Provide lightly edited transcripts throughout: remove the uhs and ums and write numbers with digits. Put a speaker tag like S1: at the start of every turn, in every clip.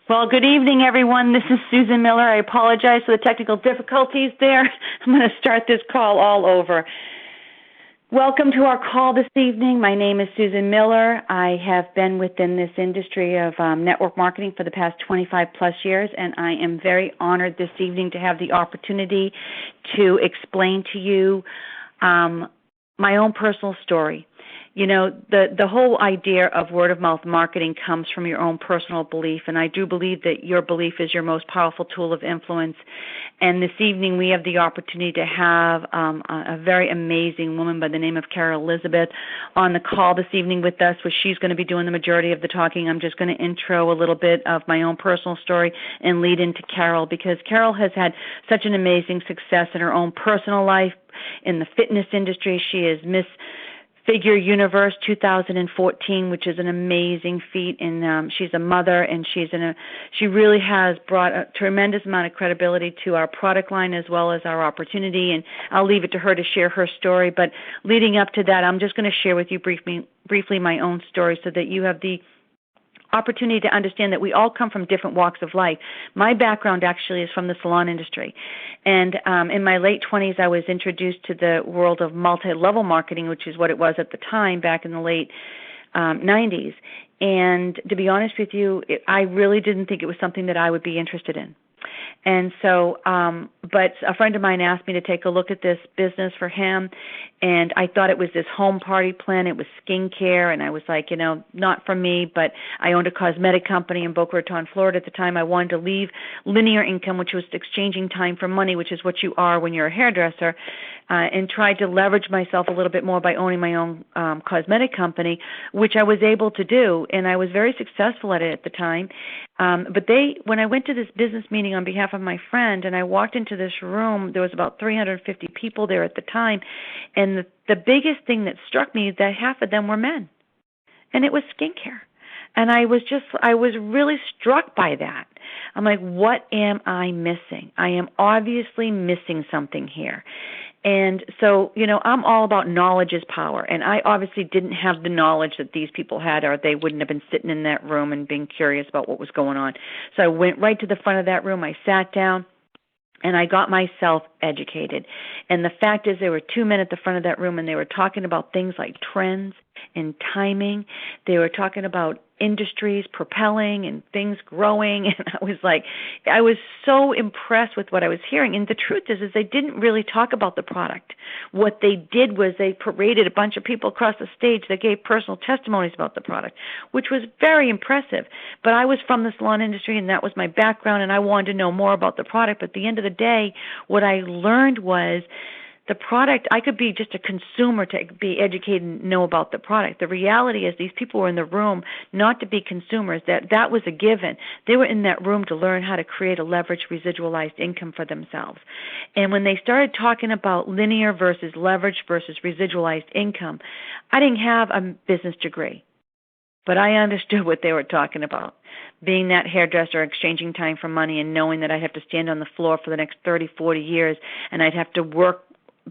S1: Well, good evening, everyone. This is Susan Miller. I apologize for the technical difficulties there. I'm going to start this call all over. Welcome to our call this evening. My name is Susan Miller. I have been within this industry of network marketing for the past 25 plus years, and I am very honored this evening to have the opportunity to explain to you my own personal story. You know, the whole idea of word-of-mouth marketing comes from your own personal belief, and I do believe that your belief is your most powerful tool of influence. And this evening we have the opportunity to have a very amazing woman by the name of Carol Elizabeth on the call this evening with us, where she's going to be doing the majority of the talking. I'm just going to intro a little bit of my own personal story and lead into Carol, because Carol has had such an amazing success in her own personal life. In the fitness industry, she is Miss Figure Universe 2014, which is an amazing feat, and she's a mother, and she really has brought a tremendous amount of credibility to our product line as well as our opportunity, and I'll leave it to her to share her story. But leading up to that, I'm just going to share with you briefly my own story so that you have the opportunity to understand that we all come from different walks of life. My background actually is from the salon industry. And in my late 20s, I was introduced to the world of multi-level marketing, which is what it was at the time back in the late 90s. And to be honest with you, I really didn't think it was something that I would be interested in. And so, but a friend of mine asked me to take a look at this business for him, and I thought it was this home party plan. It was skincare, and I was like, not for me, but I owned a cosmetic company in Boca Raton, Florida at the time. I wanted to leave linear income, which was exchanging time for money, which is what you are when you're a hairdresser, and tried to leverage myself a little bit more by owning my own cosmetic company, which I was able to do, and I was very successful at it at the time. But when I went to this business meeting on behalf of my friend, and I walked into this room, there was about 350 people there at the time, and the biggest thing that struck me is that half of them were men, and it was skincare. And I was really struck by that. I'm like, what am I missing? I am obviously missing something here. And so, I'm all about knowledge is power, and I obviously didn't have the knowledge that these people had, or they wouldn't have been sitting in that room and being curious about what was going on. So I went right to the front of that room. I sat down, and I got myself educated. And the fact is, there were two men at the front of that room, and they were talking about things like trends and timing. They were talking about industries propelling and things growing, and I was so impressed with what I was hearing. And the truth is they didn't really talk about the product. What they did was they paraded a bunch of people across the stage that gave personal testimonies about the product, which was very impressive. But I was from the salon industry, and that was my background, and I wanted to know more about the product. But at the end of the day, what I learned was the product, I could be just a consumer to be educated and know about the product. The reality is these people were in the room not to be consumers. That was a given. They were in that room to learn how to create a leveraged residualized income for themselves. And when they started talking about linear versus leveraged versus residualized income, I didn't have a business degree, but I understood what they were talking about. Being that hairdresser, exchanging time for money, and knowing that I'd have to stand on the floor for the next 30, 40 years, and I'd have to work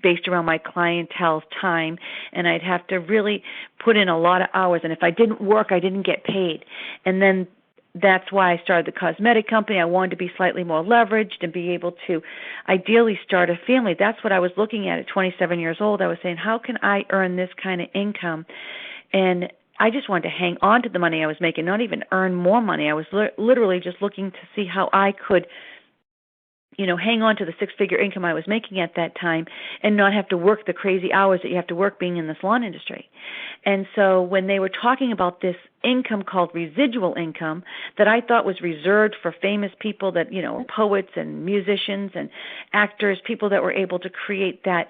S1: based around my clientele's time, and I'd have to really put in a lot of hours. And if I didn't work, I didn't get paid. And then that's why I started the cosmetic company. I wanted to be slightly more leveraged and be able to ideally start a family. That's what I was looking at 27 years old. I was saying, how can I earn this kind of income? And I just wanted to hang on to the money I was making, not even earn more money. I was literally just looking to see how I could hang on to the six-figure income I was making at that time and not have to work the crazy hours that you have to work being in the salon industry. And so when they were talking about this income called residual income that I thought was reserved for famous people that, poets and musicians and actors, people that were able to create that,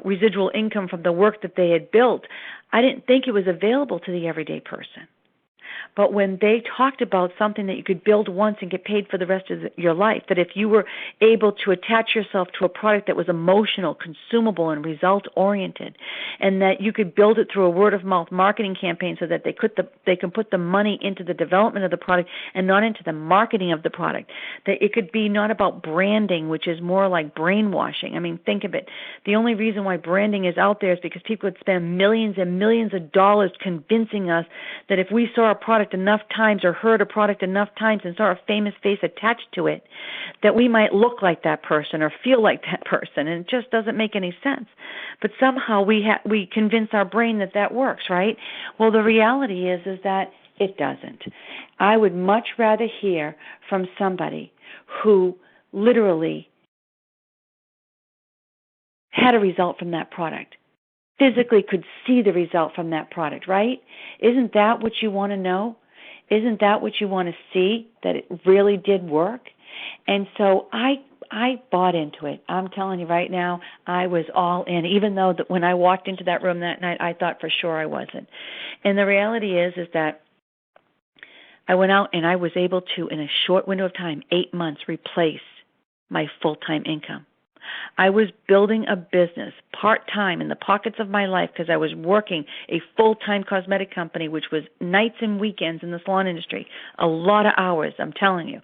S1: residual income from the work that they had built, I didn't think it was available to the everyday person. But when they talked about something that you could build once and get paid for the rest of your life, that if you were able to attach yourself to a product that was emotional, consumable, and result-oriented, and that you could build it through a word-of-mouth marketing campaign so that they can put the money into the development of the product and not into the marketing of the product, that it could be not about branding, which is more like brainwashing. I mean, think of it. The only reason why branding is out there is because people would spend millions and millions of dollars convincing us that if we saw a product product enough times or heard a product enough times and saw a famous face attached to it that we might look like that person or feel like that person, and it just doesn't make any sense. But somehow we convince our brain that that works, right? Well, the reality is that it doesn't. I would much rather hear from somebody who literally had a result from that product, physically could see the result from that product, right? Isn't that what you want to know? Isn't that what you want to see, that it really did work? And so I bought into it. I'm telling you right now, I was all in, even though when I walked into that room that night, I thought for sure I wasn't. And the reality is that I went out and I was able to, in a short window of time, 8 months, replace my full-time income. I was building a business part-time in the pockets of my life because I was working a full-time cosmetic company, which was nights and weekends in the salon industry, a lot of hours, I'm telling you.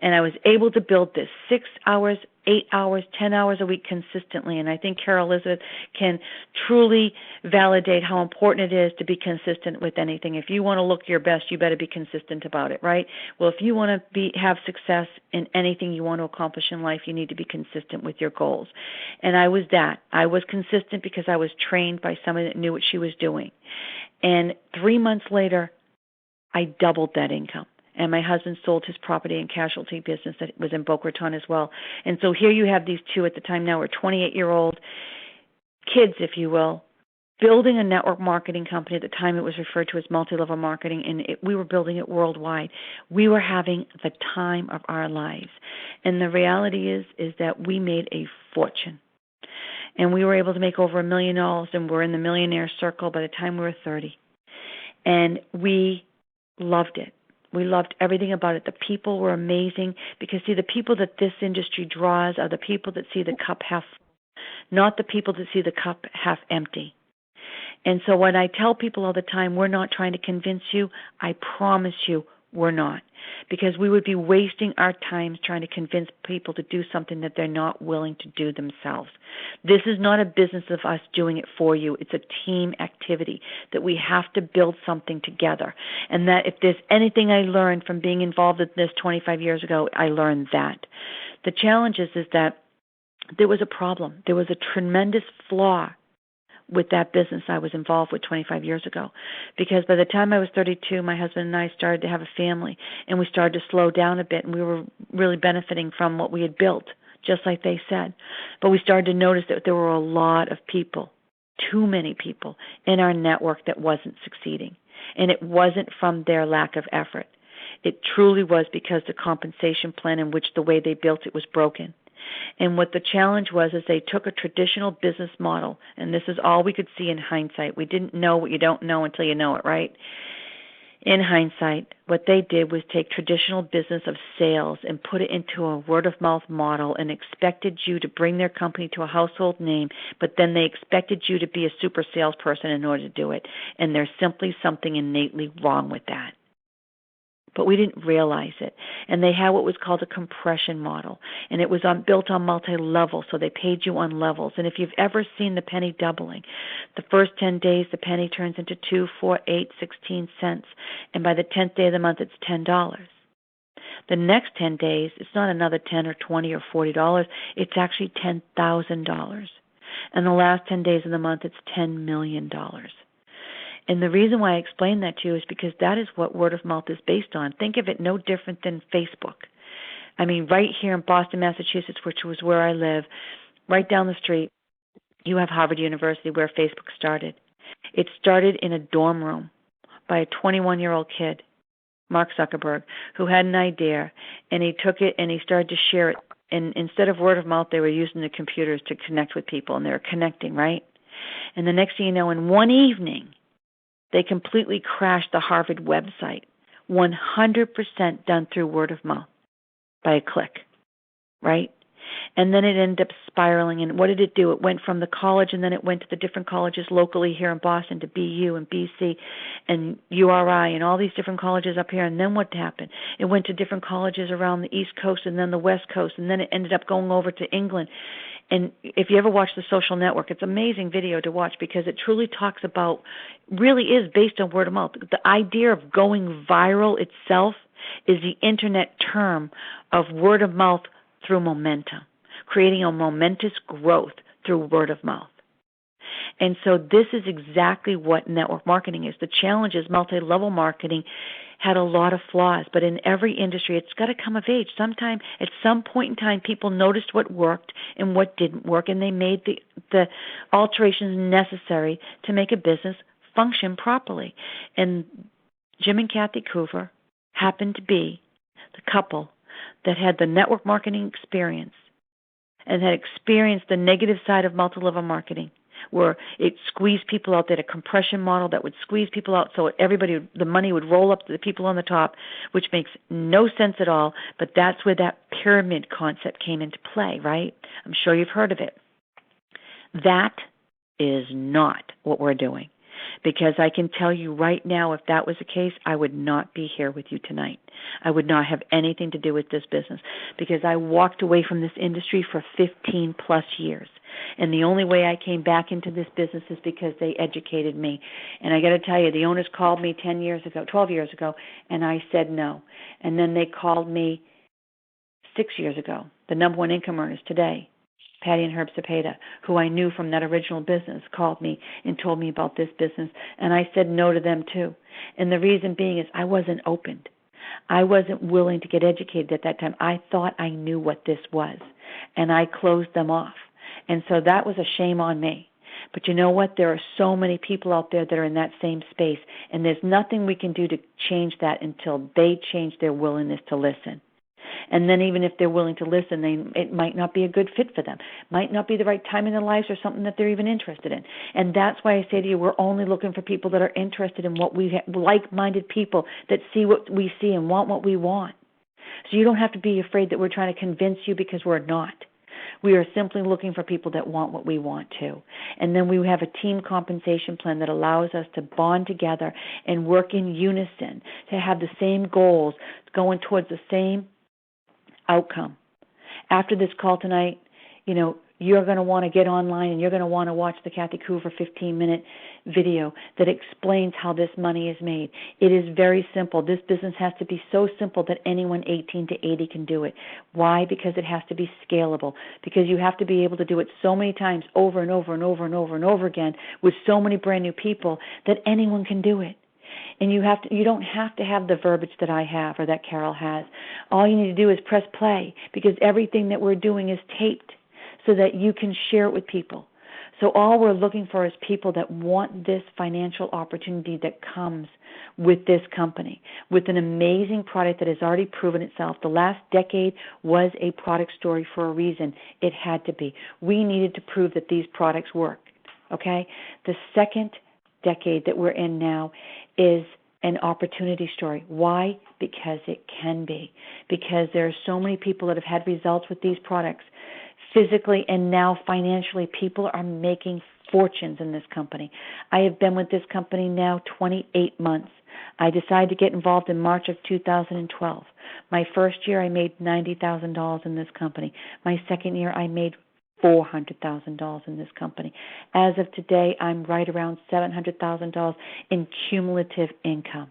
S1: And I was able to build this 6 hours, 8 hours, 10 hours a week consistently. And I think Carol Elizabeth can truly validate how important it is to be consistent with anything. If you want to look your best, you better be consistent about it, right? Well, if you want to have success in anything you want to accomplish in life, you need to be consistent with your goals. And I was that. I was consistent because I was trained by somebody that knew what she was doing. And 3 months later, I doubled that income. And my husband sold his property and casualty business that was in Boca Raton as well. And so here you have these two at the time now, we're 28-year-old kids, if you will, building a network marketing company. At the time it was referred to as multi-level marketing, and we were building it worldwide. We were having the time of our lives. And the reality is that we made a fortune. And we were able to make over $1 million, and we're in the Millionaire circle by the time we were 30. And we loved it. We loved everything about it. The people were amazing because, see, the people that this industry draws are the people that see the cup half full, not the people that see the cup half empty. And so when I tell people all the time, we're not trying to convince you, I promise you we're not, because we would be wasting our time trying to convince people to do something that they're not willing to do themselves. This is not a business of us doing it for you. It's a team activity that we have to build something together. And that if there's anything I learned from being involved in this 25 years ago, I learned that. The challenge is that there was a problem. There was a tremendous flaw with that business I was involved with 25 years ago. Because by the time I was 32, my husband and I started to have a family, and we started to slow down a bit, and we were really benefiting from what we had built, just like they said. But we started to notice that there were a lot of people, too many people, in our network that wasn't succeeding. And it wasn't from their lack of effort. It truly was because the compensation plan in which the way they built it was broken. And what the challenge was is they took a traditional business model, and this is all we could see in hindsight. We didn't know what you don't know until you know it, right? In hindsight, what they did was take traditional business of sales and put it into a word-of-mouth model and expected you to bring their company to a household name, but then they expected you to be a super salesperson in order to do it. And there's simply something innately wrong with that. But we didn't realize it. And they had what was called a compression model. And it was built on multi-level, so they paid you on levels. And if you've ever seen the penny doubling, the first 10 days the penny turns into 2, 4, 8, 16 cents. And by the 10th day of the month, it's $10. The next 10 days, it's not another 10 or 20 or $40. It's actually $10,000. And the last 10 days of the month, it's $10 million. And the reason why I explain that to you is because that is what word of mouth is based on. Think of it no different than Facebook. I mean, right here in Boston, Massachusetts, which was where I live, right down the street, you have Harvard University where Facebook started. It started in a dorm room by a 21-year-old kid, Mark Zuckerberg, who had an idea, and he took it and he started to share it. And instead of word of mouth, they were using the computers to connect with people, and they were connecting, right? And the next thing you know, in one evening, they completely crashed the Harvard website, 100% done through word of mouth by a click, right? And then it ended up spiraling. And what did it do? It went from the college, and then it went to the different colleges locally here in Boston, to BU and BC and URI and all these different colleges up here. And then what happened? It went to different colleges around the East Coast and then the West Coast, and then it ended up going over to England. And if you ever watch The Social Network, it's an amazing video to watch because it truly talks about, really is based on word of mouth. The idea of going viral itself is the internet term of word of mouth through momentum, creating a momentous growth through word of mouth. And so this is exactly what network marketing is. The challenge is multi-level marketing had a lot of flaws, but in every industry, it's got to come of age. Sometime, at some point in time, people noticed what worked and what didn't work, and they made the alterations necessary to make a business function properly. And Jim and Kathy Coover happened to be the couple that had the network marketing experience and had experienced the negative side of multi-level marketing, where it squeezed people out. They had a compression model that would squeeze people out so the money would roll up to the people on the top, which makes no sense at all, but that's where that pyramid concept came into play, right? I'm sure you've heard of it. That is not what we're doing, because I can tell you right now, if that was the case, I would not be here with you tonight. I would not have anything to do with this business, because I walked away from this industry for 15 plus years. And the only way I came back into this business is because they educated me. And I got to tell you, the owners called me 12 years ago, and I said no. And then they called me 6 years ago, the number one income earners today, Patty and Herb Cepeda, who I knew from that original business, called me and told me about this business. And I said no to them too. And the reason being is I wasn't opened. I wasn't willing to get educated at that time. I thought I knew what this was, and I closed them off. And so that was a shame on me. But you know what? There are so many people out there that are in that same space, and there's nothing we can do to change that until they change their willingness to listen. And then even if they're willing to listen, it might not be a good fit for them. Might not be the right time in their lives or something that they're even interested in. And that's why I say to you, we're only looking for people that are interested in what we like-minded people that see what we see and want what we want. So you don't have to be afraid that we're trying to convince you, because we're not. We are simply looking for people that want what we want to. And then we have a team compensation plan that allows us to bond together and work in unison, to have the same goals, going towards the same outcome. After this call tonight, you're going to want to get online and you're going to want to watch the Kathy Coover 15-minute video that explains how this money is made. It is very simple. This business has to be so simple that anyone 18 to 80 can do it. Why? Because it has to be scalable. Because you have to be able to do it so many times over and over and over and over and over again with so many brand new people that anyone can do it. And you don't have to have the verbiage that I have or that Carol has. All you need to do is press play, because everything that we're doing is taped so that you can share it with people. So all we're looking for is people that want this financial opportunity that comes with this company, with an amazing product that has already proven itself. The last decade was a product story for a reason. It had to be. We needed to prove that these products work, okay? The second decade that we're in now is an opportunity story. Why? Because it can be. Because there are so many people that have had results with these products, physically and now financially. People are making fortunes in this company. I have been with this company now 28 months. I decided to get involved in March of 2012. My first year I made $90,000 in this company. My second year I made $400,000 in this company. As of today, I'm right around $700,000 in cumulative income.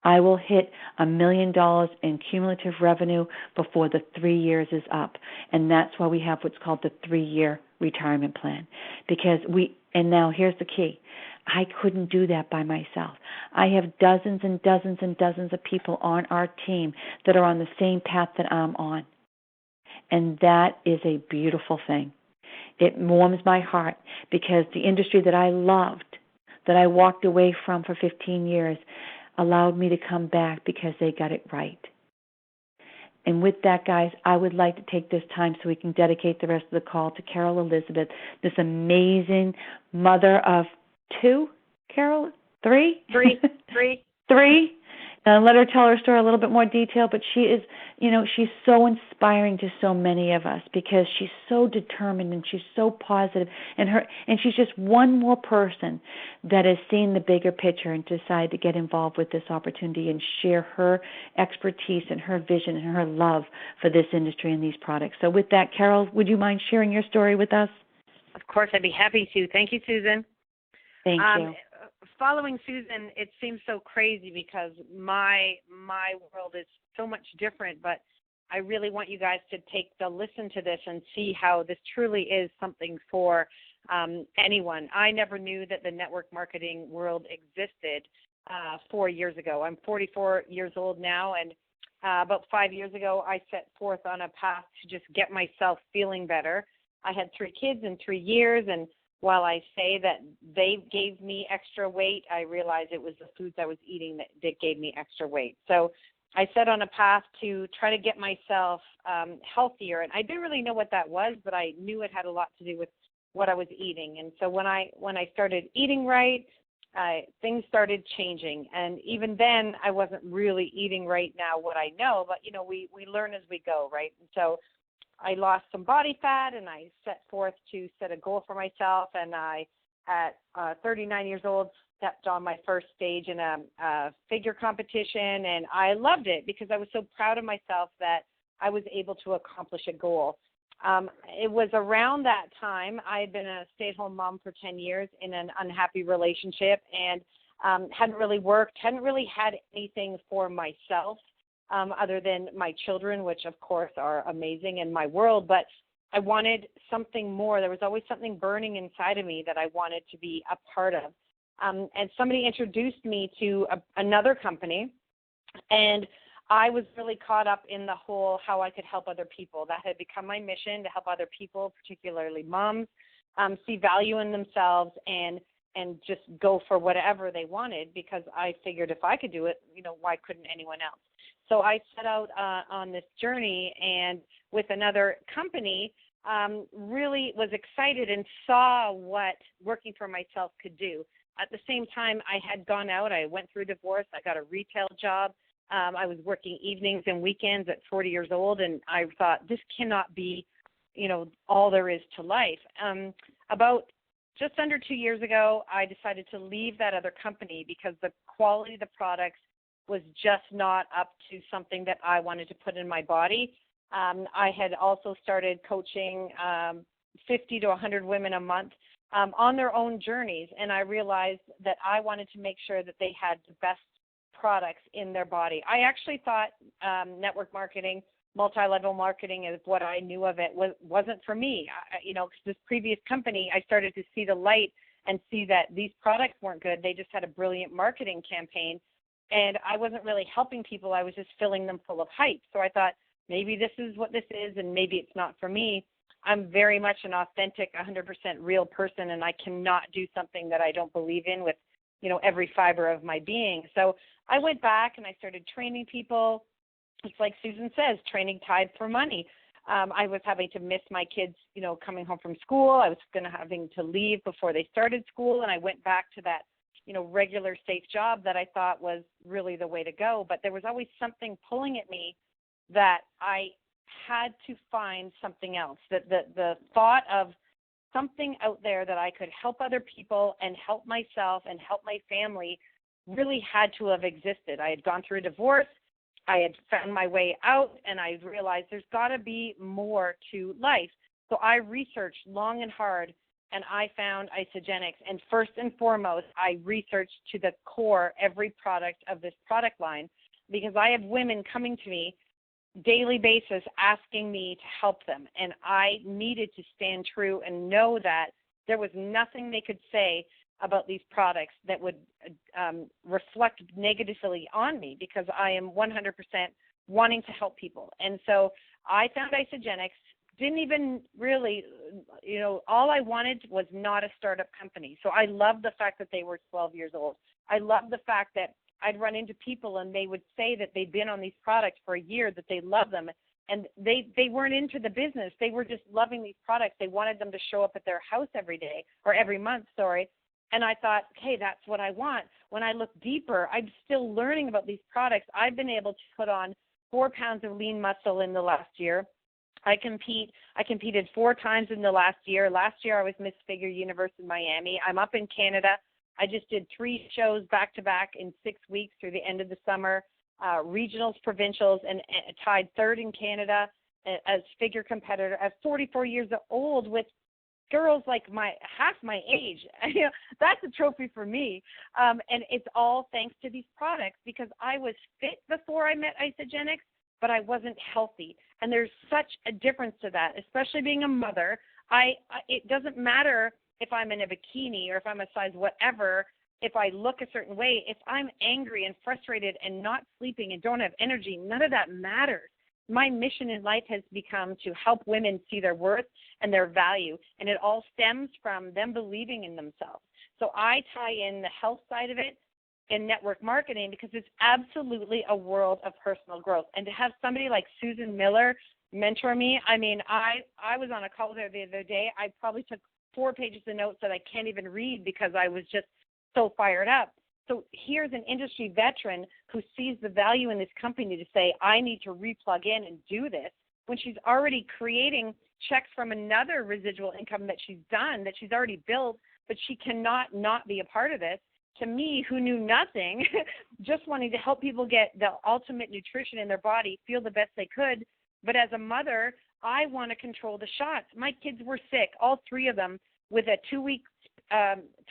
S1: I will hit $1 million in cumulative revenue before the 3 years is up. And that's why we have what's called the 3-year retirement plan. And now here's the key. I couldn't do that by myself. I have dozens and dozens and dozens of people on our team that are on the same path that I'm on. And that is a beautiful thing. It warms my heart, because the industry that I loved, that I walked away from for 15 years, allowed me to come back because they got it right. And with that, guys, I would like to take this time so we can dedicate the rest of the call to Carol Elizabeth, this amazing mother of 2, Carol? 3?
S2: 3. 3.
S1: 3. Let her tell her story a little bit more detail, but she is, she's so inspiring to so many of us because she's so determined and she's so positive, and she's just one more person that has seen the bigger picture and decided to get involved with this opportunity and share her expertise and her vision and her love for this industry and these products. So with that, Carol, would you mind sharing your story with us?
S2: Of course, I'd be happy to. Thank you, Susan.
S1: Thank you.
S2: Following Susan, it seems so crazy because my world is so much different, but I really want you guys to listen to this and see how this truly is something for anyone. I never knew that the network marketing world existed 4 years ago. I'm 44 years old now, and about 5 years ago, I set forth on a path to just get myself feeling better. I had 3 kids in 3 years, and while I say that they gave me extra weight, I realized it was the foods I was eating that gave me extra weight. So I set on a path to try to get myself healthier. And I didn't really know what that was, but I knew it had a lot to do with what I was eating. And so when I started eating right, things started changing. And even then, I wasn't really eating right now what I know, but, we learn as we go, right? And so I lost some body fat, and I set forth to set a goal for myself, and I, at 39 years old, stepped on my first stage in a figure competition, and I loved it because I was so proud of myself that I was able to accomplish a goal. It was around that time, I had been a stay-at-home mom for 10 years in an unhappy relationship, and hadn't really worked, hadn't really had anything for myself. Other than my children, which of course are amazing in my world, but I wanted something more. There was always something burning inside of me that I wanted to be a part of. And somebody introduced me to another company, and I was really caught up in the whole how I could help other people. That had become my mission, to help other people, particularly moms, see value in themselves and just go for whatever they wanted, because I figured if I could do it, why couldn't anyone else? So I set out on this journey, and with another company, really was excited and saw what working for myself could do. At the same time, I had gone out. I went through divorce. I got a retail job. I was working evenings and weekends at 40 years old, and I thought, this cannot be, all there is to life. About just under 2 years ago, I decided to leave that other company because the quality of the products was just not up to something that I wanted to put in my body. I had also started coaching 50 to 100 women a month on their own journeys, and I realized that I wanted to make sure that they had the best products in their body. I actually thought network marketing, multi-level marketing, is what I knew of it, wasn't for me. This previous company, I started to see the light and see that these products weren't good. They just had a brilliant marketing campaign, and I wasn't really helping people. I was just filling them full of hype. So I thought, maybe this is what this is, and maybe it's not for me. I'm very much an authentic, 100% real person, and I cannot do something that I don't believe in with, every fiber of my being. So I went back and I started training people. It's like Susan says, training tied for money. I was having to miss my kids, coming home from school. I was having to leave before they started school, and I went back to that regular safe job that I thought was really the way to go. But there was always something pulling at me that I had to find something else, that the thought of something out there that I could help other people and help myself and help my family really had to have existed. I had gone through a divorce. I had found my way out, and I realized there's got to be more to life. So I researched long and hard, and I found Isagenix. And first and foremost, I researched to the core every product of this product line, because I have women coming to me daily basis asking me to help them. And I needed to stand true and know that there was nothing they could say about these products that would reflect negatively on me, because I am 100% wanting to help people. And so I found Isagenix, didn't even really, all I wanted was not a startup company. So I loved the fact that they were 12 years old. I loved the fact that I'd run into people and they would say that they'd been on these products for a year, that they love them. And they weren't into the business. They were just loving these products. They wanted them to show up at their house every day, or every month, sorry. And I thought, hey, that's what I want. When I look deeper, I'm still learning about these products. I've been able to put on 4 pounds of lean muscle in the last year. I competed 4 times in the last year. Last year I was Miss Figure Universe in Miami. I'm up in Canada. I just did 3 shows back to back in 6 weeks through the end of the summer, regionals, provincials, and tied 3rd in Canada as figure competitor at 44 years old with girls like half my age. That's a trophy for me. And it's all thanks to these products, because I was fit before I met Isagenix, but I wasn't healthy. And there's such a difference to that, especially being a mother. It doesn't matter if I'm in a bikini or if I'm a size whatever, if I look a certain way. If I'm angry and frustrated and not sleeping and don't have energy, none of that matters. My mission in life has become to help women see their worth and their value, and it all stems from them believing in themselves. So I tie in the health side of it in network marketing, because it's absolutely a world of personal growth. And to have somebody like Susan Miller mentor me, I mean, I was on a call there the other day. I probably took 4 pages of notes that I can't even read because I was just so fired up. So here's an industry veteran who sees the value in this company to say, I need to replug in and do this, when she's already creating checks from another residual income that she's done, that she's already built, but she cannot not be a part of this. To me, who knew nothing, just wanting to help people get the ultimate nutrition in their body, feel the best they could. But as a mother, I want to control the shots. My kids were sick, all 3 of them, with a 2-week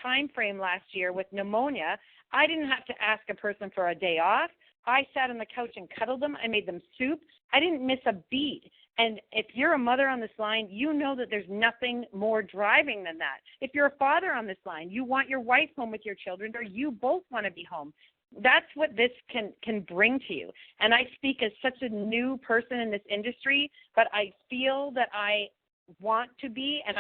S2: time frame last year with pneumonia. I didn't have to ask a person for a day off. I sat on the couch and cuddled them. I made them soup. I didn't miss a beat. And if you're a mother on this line, you know that there's nothing more driving than that. If you're a father on this line, you want your wife home with your children, or you both want to be home. That's what this can bring to you. And I speak as such a new person in this industry, but I feel that I want to be, and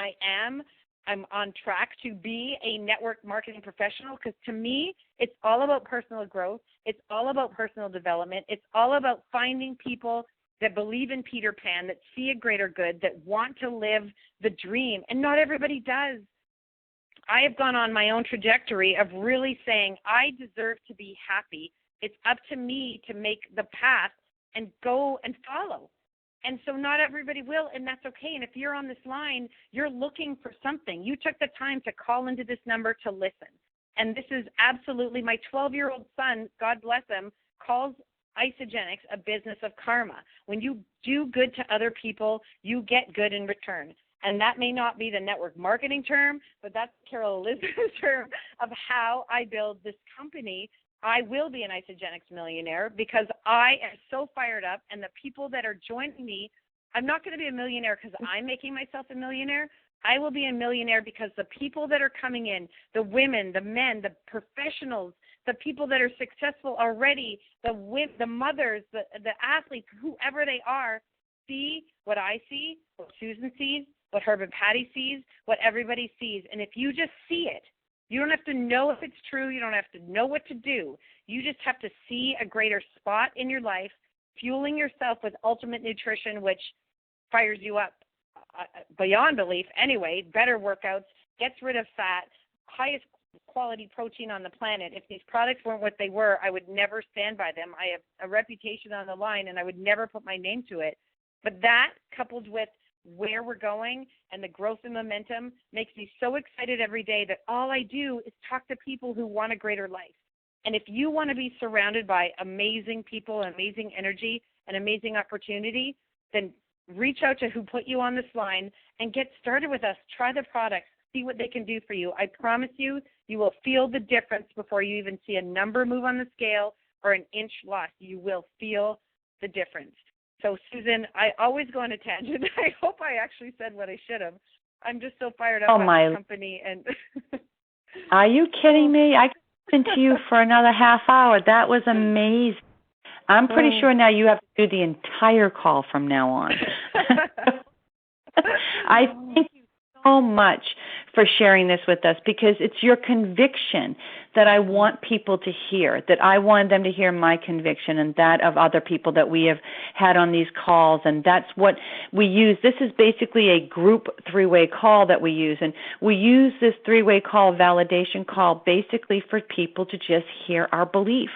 S2: I'm on track to be a network marketing professional, because to me, it's all about personal growth. It's all about personal development. It's all about finding people that believe in Peter Pan, that see a greater good, that want to live the dream. And not everybody does. I have gone on my own trajectory of really saying, I deserve to be happy. It's up to me to make the path and go and follow. And so not everybody will, and that's okay. And if you're on this line, you're looking for something. You took the time to call into this number to listen. And this is absolutely, my 12-year-old son, God bless him, calls Isagenix a business of karma. When you do good to other people, you get good in return. And that may not be the network marketing term, but that's Carol Elizabeth's term of how I build this company. I will be an Isagenix millionaire because I am so fired up, and the people that are joining me, I'm not going to be a millionaire because I'm making myself a millionaire. I will be a millionaire because the people that are coming in, the women, the men, the professionals, the people that are successful already, the mothers, the athletes, whoever they are, see what I see, what Susan sees, what Herb and Patty sees, what everybody sees. And if you just see it, you don't have to know if it's true. You don't have to know what to do. You just have to see a greater spot in your life, fueling yourself with ultimate nutrition, which fires you up beyond belief anyway, better workouts, gets rid of fat, highest quality protein on the planet. If these products weren't what they were, I would never stand by them. I have a reputation on the line, and I would never put my name to it. But that, coupled with where we're going and the growth and momentum, makes me so excited every day that all I do is talk to people who want a greater life. And if you want to be surrounded by amazing people, amazing energy, and amazing opportunity, then reach out to who put you on this line and get started with us. Try the products, see what they can do for you. I promise you, you will feel the difference before you even see a number move on the scale or an inch lost. You will feel the difference. So, Susan, I always go on a tangent. I hope I actually said what I should have. I'm just so fired up about the company. And
S1: Are you kidding me? I could listen to you for another half hour. That was amazing. I'm pretty sure now you have to do the entire call from now on. I thank you so much for sharing this with us, because it's your conviction that I want people to hear, that I wanted them to hear my conviction and that of other people that we have had on these calls, and that's what we use. This is basically a group three-way call that we use, and we use this three-way call, validation call, basically for people to just hear our belief.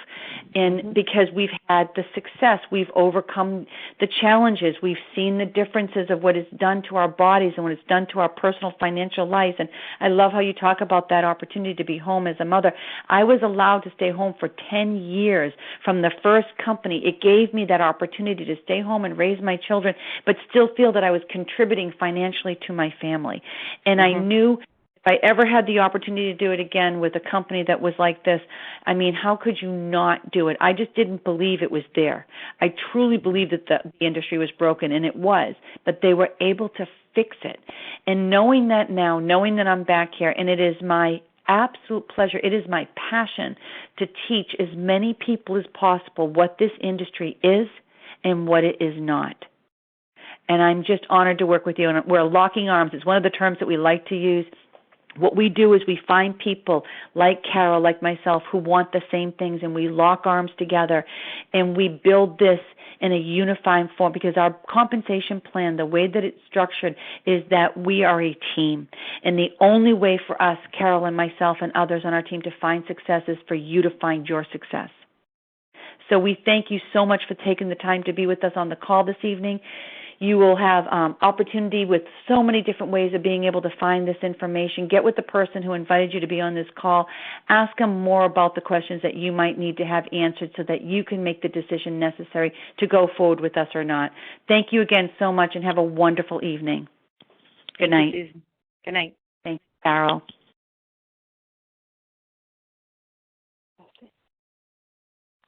S1: And because we've had the success, we've overcome the challenges, we've seen the differences of what it's done to our bodies and what it's done to our personal financial lives. And I love how you talk about that opportunity to be home as a mother. I was allowed to stay home for 10 years from the first company. It gave me that opportunity to stay home and raise my children, but still feel that I was contributing financially to my family. And I knew if I ever had the opportunity to do it again with a company that was like this, I mean, how could you not do it? I just didn't believe it was there. I truly believed that the industry was broken, and it was, but they were able to fix it. And knowing that now, knowing that I'm back here, and it is my absolute pleasure, it is my passion to teach as many people as possible what this industry is and what it is not. And I'm just honored to work with you. And we're locking arms. It's one of the terms that we like to use. What we do is we find people like Carol, like myself, who want the same things, and we lock arms together, and we build this in a unifying form, because our compensation plan, the way that it's structured, is that we are a team. And the only way for us, Carol and myself and others on our team, to find success is for you to find your success. So we thank you so much for taking the time to be with us on the call this evening. You will have opportunity with so many different ways of being able to find this information. Get with the person who invited you to be on this call. Ask them more about the questions that you might need to have answered so that you can make the decision necessary to go forward with us or not. Thank you again so much, and have a wonderful evening. Good night.
S2: Susan. Good night.
S1: Thanks, Carol.